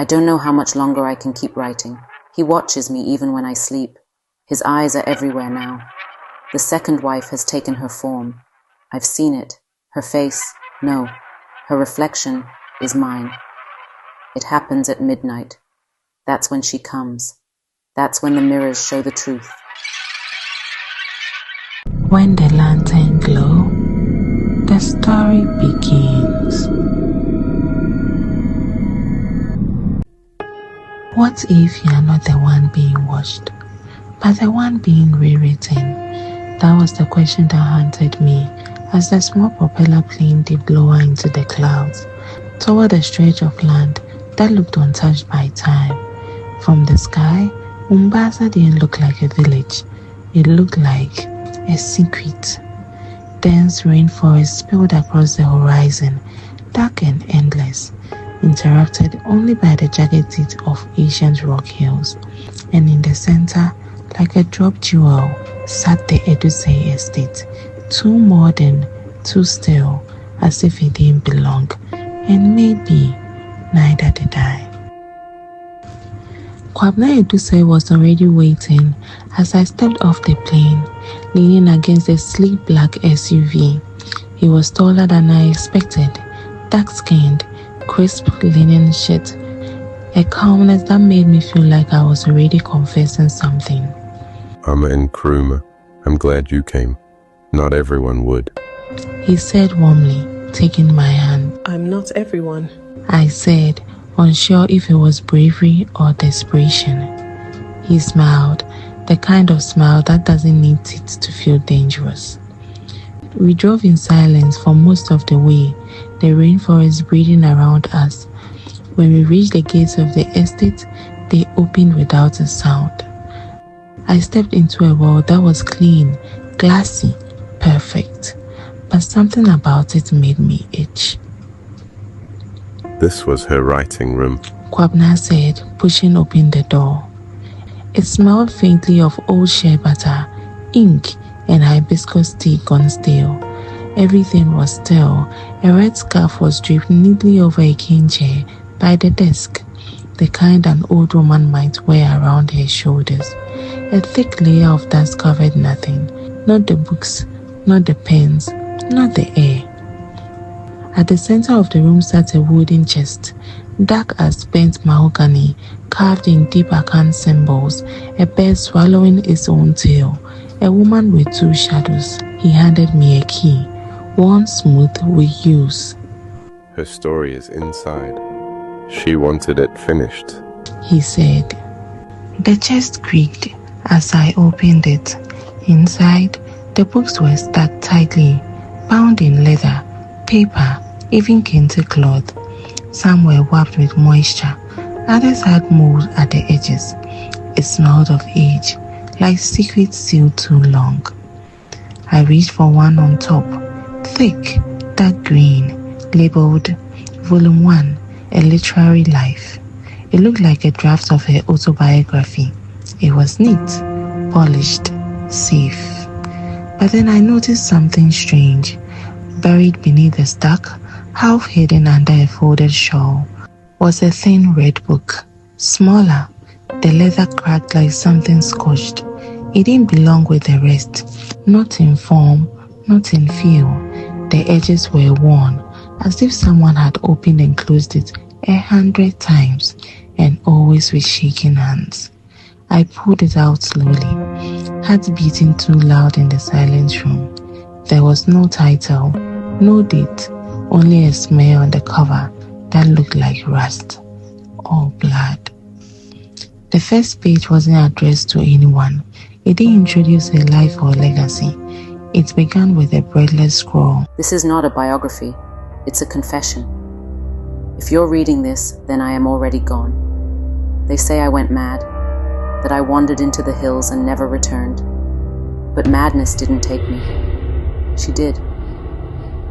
I don't know how much longer I can keep writing. He watches me even when I sleep. His eyes are everywhere now. The second wife has taken her form. I've seen it. Her face, no. Her reflection is mine. It happens at midnight. That's when she comes. That's when the mirrors show the truth. When the lantern glows, the story begins. What if you are not the one being watched, but the one being rewritten? That was the question that haunted me as the small propeller plane dipped lower into the clouds, toward a stretch of land that looked untouched by time. From the sky, Mombasa didn't look like a village. It looked like a secret. Dense rainforest spilled across the horizon, dark and endless, interrupted only by the jagged teeth of ancient rock hills. And in the center, like a dropped jewel, sat the Edusei estate, too modern, too still, as if it didn't belong. And maybe neither did I. Kwabena Edusei was already waiting as I stepped off the plane, leaning against a sleek black SUV. He was taller than I expected, dark-skinned, crisp linen shirt, a calmness that made me feel like I was already confessing something. I'm Nkrumah. I'm glad you came. Not everyone would. He said warmly, taking my hand. I'm not everyone, I said, unsure if it was bravery or desperation. He smiled, the kind of smile that doesn't need teeth to feel dangerous. We drove in silence for most of the way, the rainforest breathing around us. When we reached the gates of the estate, they opened without a sound. I stepped into a world that was clean, glassy, perfect, but something about it made me itch. This was her writing room, Kwabena said, pushing open the door. It smelled faintly of old shea butter, ink, and hibiscus tea gone stale. Everything was still. A red scarf was draped neatly over a cane chair by the desk, the kind an old woman might wear around her shoulders. A thick layer of dust covered nothing, not the books, not the pens, not the air. At the center of the room sat a wooden chest, dark as bent mahogany, carved in deep Akan symbols, a bird swallowing its own tail, a woman with two shadows. He handed me a key, one smooth with use. Her story is inside. She wanted it finished, he said. The chest creaked as I opened it. Inside, the books were stacked tightly, bound in leather, paper, even kente cloth. Some were wrapped with moisture, others had mold at the edges. It smelled of age, like secrets sealed too long. I reached for one on top, thick, dark green, labeled Volume 1, A Literary Life. It looked like a draft of her autobiography. It was neat, polished, safe. But then I noticed something strange. Buried beneath the stack, half hidden under a folded shawl, was a thin red book, smaller, the leather cracked like something scorched. It didn't belong with the rest, not in form, not in feel. The edges were worn, as if someone had opened and closed it 100 times, and always with shaking hands. I pulled it out slowly, heart beating too loud in the silent room. There was no title, no date, only a smear on the cover that looked like rust or blood. The first page wasn't addressed to anyone. It didn't introduce a life or legacy. It began with a breathless scrawl. This is not a biography. It's a confession. If you're reading this, then I am already gone. They say I went mad, that I wandered into the hills and never returned. But madness didn't take me. She did.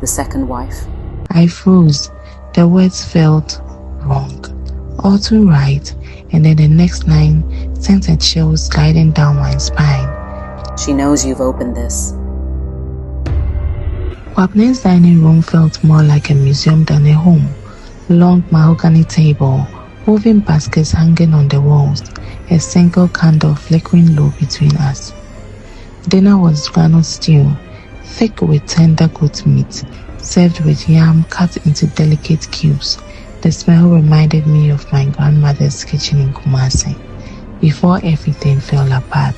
The second wife. I froze. The words felt wrong, all too right, and then the next line sent a chill sliding down my spine. She knows you've opened this. Kwabena's dining room felt more like a museum than a home. Long mahogany table, woven baskets hanging on the walls, a single candle flickering low between us. Dinner was granite stew, thick with tender goat meat, served with yam cut into delicate cubes. The smell reminded me of my grandmother's kitchen in Kumasi. Before everything fell apart,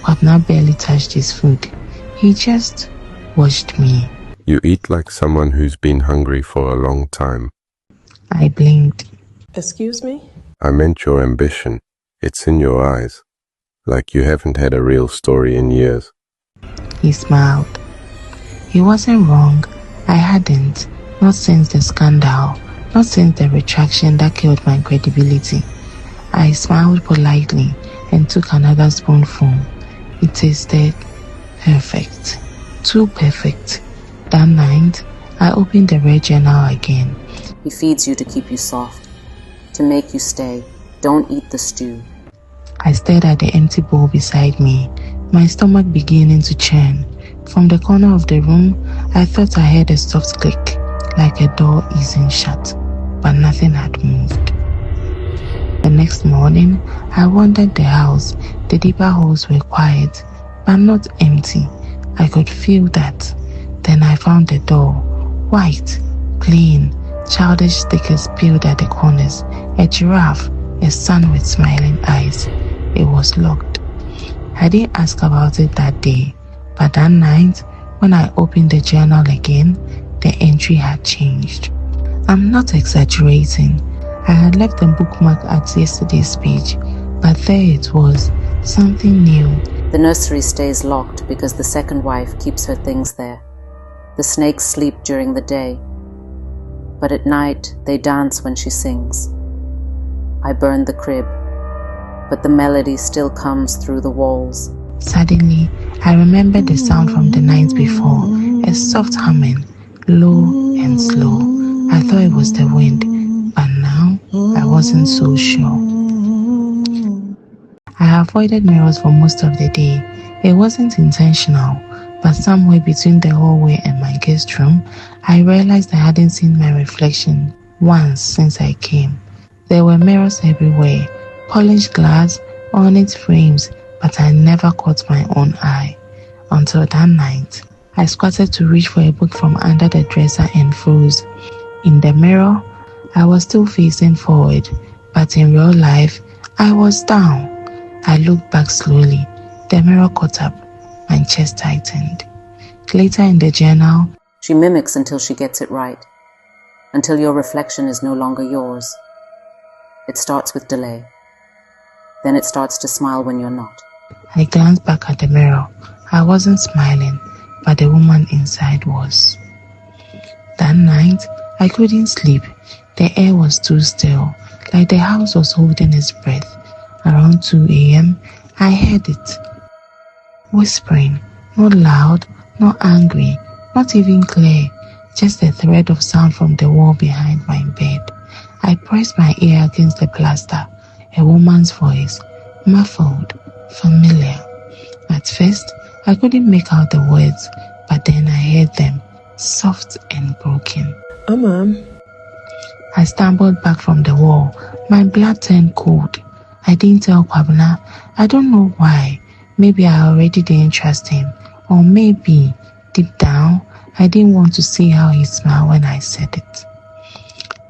Kwabna barely touched his food. He just watched me. You eat like someone who's been hungry for a long time. I blinked. Excuse me? I meant your ambition. It's in your eyes. Like you haven't had a real story in years. He smiled. He wasn't wrong. I hadn't. Not since the scandal. Not since the retraction that killed my credibility. I smiled politely and took another spoonful. It tasted perfect. Too perfect. That night, I opened the red journal again. He feeds you to keep you soft, to make you stay. Don't eat the stew. I stared at the empty bowl beside me, my stomach beginning to churn. From the corner of the room, I thought I heard a soft click, like a door easing shut, but nothing had moved. The next morning, I wandered the house. The deeper halls were quiet, but not empty. I could feel that. Then I found the door, white, clean, childish stickers peeled at the corners, a giraffe, a sun with smiling eyes. It was locked. I didn't ask about it that day, but that night, when I opened the journal again, the entry had changed. I'm not exaggerating. I had left the bookmark at yesterday's page, but there it was, something new. The nursery stays locked because the second wife keeps her things there. The snakes sleep during the day, but at night they dance when she sings. I burned the crib, but the melody still comes through the walls. Suddenly, I remembered the sound from the night before, a soft humming, low and slow. I thought it was the wind, but now I wasn't so sure. I avoided mirrors for most of the day. It wasn't intentional, but somewhere between the hallway and my guest room, I realized I hadn't seen my reflection once since I came. There were mirrors everywhere, polished glass, ornate frames, but I never caught my own eye. Until that night, I squatted to reach for a book from under the dresser and froze. In the mirror, I was still facing forward, but in real life, I was down. I looked back slowly. The mirror caught up. My chest tightened. Later in the journal, she mimics until she gets it right, until your reflection is no longer yours. It starts with delay. Then it starts to smile when you're not. I glanced back at the mirror. I wasn't smiling, but the woman inside was. That night, I couldn't sleep. The air was too still, like the house was holding its breath. Around 2 a.m., I heard it. Whispering, not loud, not angry, not even clear, just a thread of sound from the wall behind my bed. I pressed my ear against the plaster. A woman's voice, muffled, familiar. At first, I couldn't make out the words, but then I heard them, soft and broken. Mom. I stumbled back from the wall. My blood turned cold. I didn't tell Kwabna. I don't know why. Maybe I already didn't trust him. Or maybe, deep down, I didn't want to see how he smiled when I said it.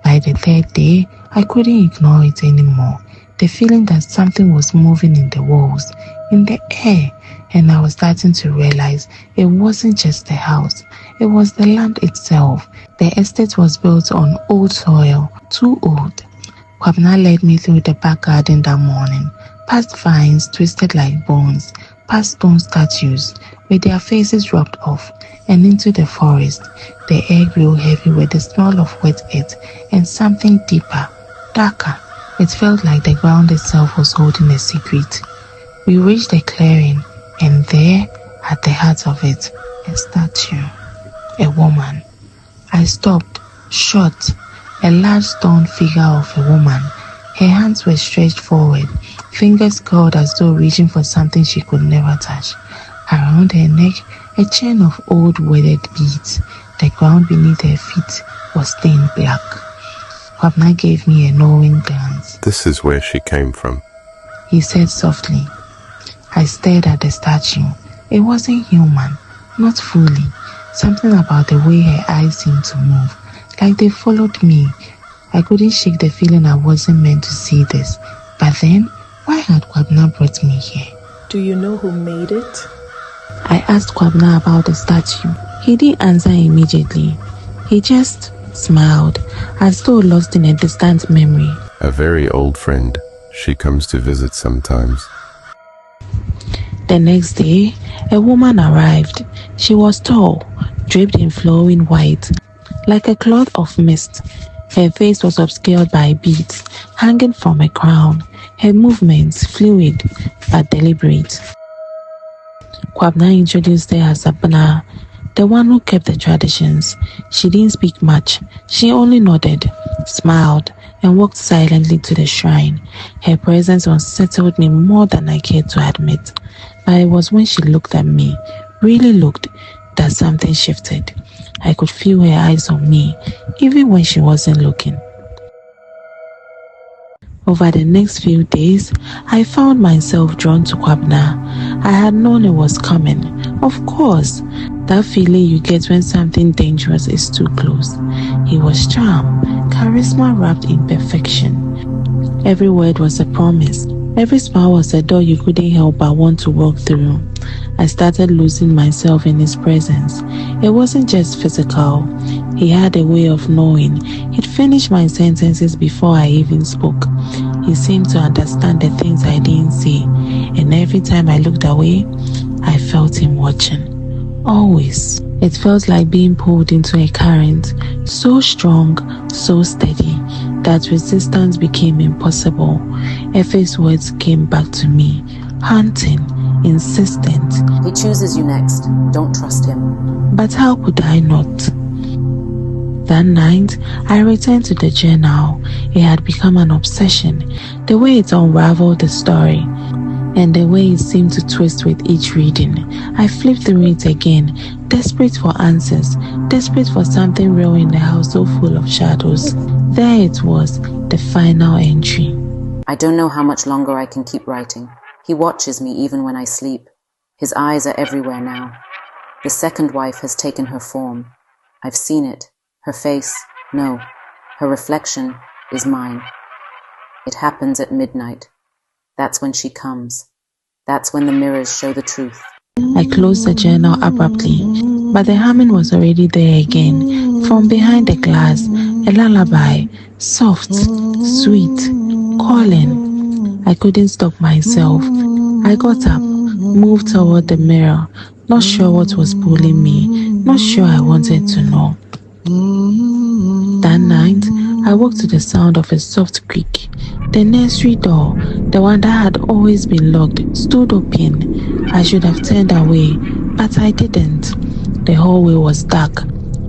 By the third day, I couldn't ignore it anymore. The feeling that something was moving in the walls, in the air, and I was starting to realize it wasn't just the house, it was the land itself. The estate was built on old soil, too old. Kwabna led me through the back garden that morning, past vines twisted like bones, past stone statues with their faces rubbed off, and into the forest. The air grew heavy with the smell of wet earth and something deeper, darker. It felt like the ground itself was holding a secret. We reached the clearing, and there, at the heart of it, a statue, a woman. I stopped, short, a large stone figure of a woman. Her hands were stretched forward, fingers curled as though reaching for something she could never touch. Around her neck, a chain of old weathered beads. The ground beneath her feet was stained black. Kwabna gave me a knowing glance. This is where she came from. He said softly. I stared at the statue. It wasn't human, not fully. Something about the way her eyes seemed to move, like they followed me. I couldn't shake the feeling I wasn't meant to see this. But then, why had Kwabna brought me here? Do you know who made it? I asked Kwabna about the statue. He didn't answer immediately. He just smiled, as though lost in a distant memory. A very old friend. She comes to visit sometimes. The next day, a woman arrived. She was tall, draped in flowing white, like a cloth of mist. Her face was obscured by beads hanging from a crown. Her movements fluid but deliberate. Kwabna introduced her as Abna, the one who kept the traditions. She didn't speak much. She only nodded, smiled, and walked silently to the shrine. Her presence unsettled me more than I cared to admit. But it was when she looked at me, really looked, that something shifted. I could feel her eyes on me, even when she wasn't looking. Over the next few days, I found myself drawn to Kwabna. I had known it was coming. Of course, that feeling you get when something dangerous is too close. He was charm, charisma wrapped in perfection. Every word was a promise. Every smile was a door you couldn't help but want to walk through. I started losing myself in his presence. It wasn't just physical. He had a way of knowing. He'd finish my sentences before I even spoke. He seemed to understand the things I didn't say, and every time I looked away, I felt him watching. Always. It felt like being pulled into a current, so strong, so steady, that resistance became impossible. Efe's words came back to me, haunting, insistent. He chooses you next. Don't trust him. But how could I not? That night, I returned to the journal. It had become an obsession. The way it unraveled the story, and the way it seemed to twist with each reading. I flipped through it again, desperate for answers, desperate for something real in the house so full of shadows. There it was, the final entry. I don't know how much longer I can keep writing. He watches me even when I sleep. His eyes are everywhere now. The second wife has taken her form. I've seen it. Her face, no. Her reflection is mine. It happens at midnight. That's when she comes. That's when the mirrors show the truth. I closed the journal abruptly, but the humming was already there again. From behind the glass, a lullaby, soft, sweet, calling. I couldn't stop myself. I got up, moved toward the mirror, not sure what was pulling me, not sure I wanted to know. That night, I woke to the sound of a soft creak. The nursery door, the one that had always been locked, stood open. I should have turned away, but I didn't. The hallway was dark.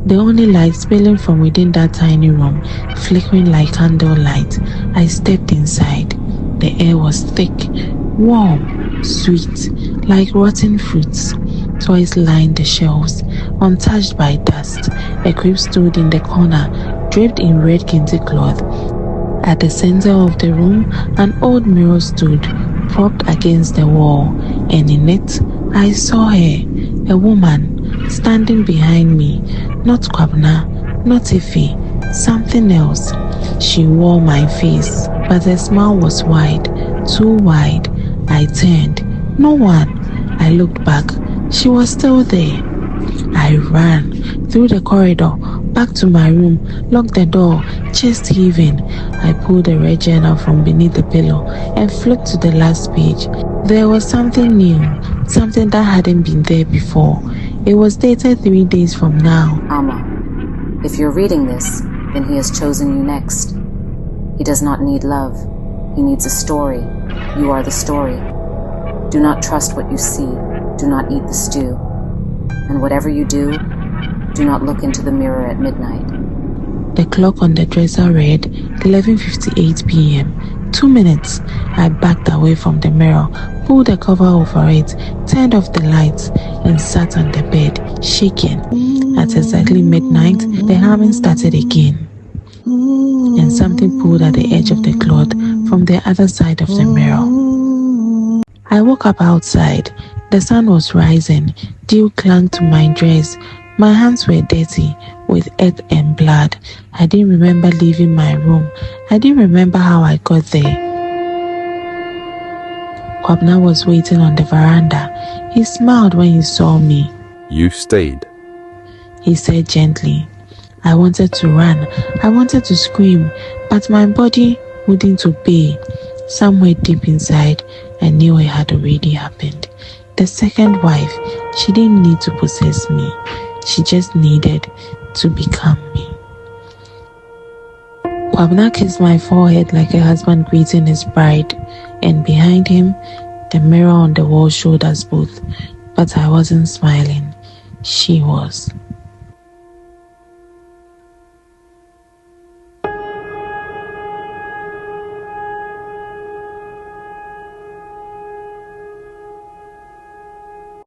The only light spilling from within that tiny room, flickering like candlelight. I stepped inside. The air was thick, warm, sweet, like rotten fruits. Toys lined the shelves, untouched by dust. A crib stood in the corner, draped in red kente cloth. At the center of the room, an old mirror stood, propped against the wall, and in it, I saw her, a woman, standing behind me. Not Kwabna, not Ife, something else. She wore my face, but her smile was wide, too wide. I turned. No one. I looked back. She was still there. I ran through the corridor, back to my room, locked the door, chest heaving. I pulled the red journal from beneath the pillow and flipped to the last page. There was something new, something that hadn't been there before. It was dated 3 days from now. Alma, if you're reading this, then he has chosen you next. He does not need love. He needs a story. You are the story. Do not trust what you see. Do not eat the stew. And whatever you do not look into the mirror at midnight. The clock on the dresser read 11:58 p.m. 2 minutes. I backed away from the mirror, pulled the cover over it, turned off the lights, and sat on the bed, shaking. At exactly midnight, the humming started again. and something pulled at the edge of the cloth from the other side of the mirror. I woke up outside. The sun was rising. Dew clung to my dress. My hands were dirty with earth and blood. I didn't remember leaving my room. I didn't remember how I got there. Kwabna was waiting on the veranda. He smiled when he saw me. You stayed, he said gently. I wanted to run. I wanted to scream, but my body wouldn't obey. Somewhere deep inside, I knew it had already happened. The second wife, she didn't need to possess me. She just needed to become me. Kwabna kissed my forehead like a husband greeting his bride, and behind him, the mirror on the wall showed us both. But I wasn't smiling. She was.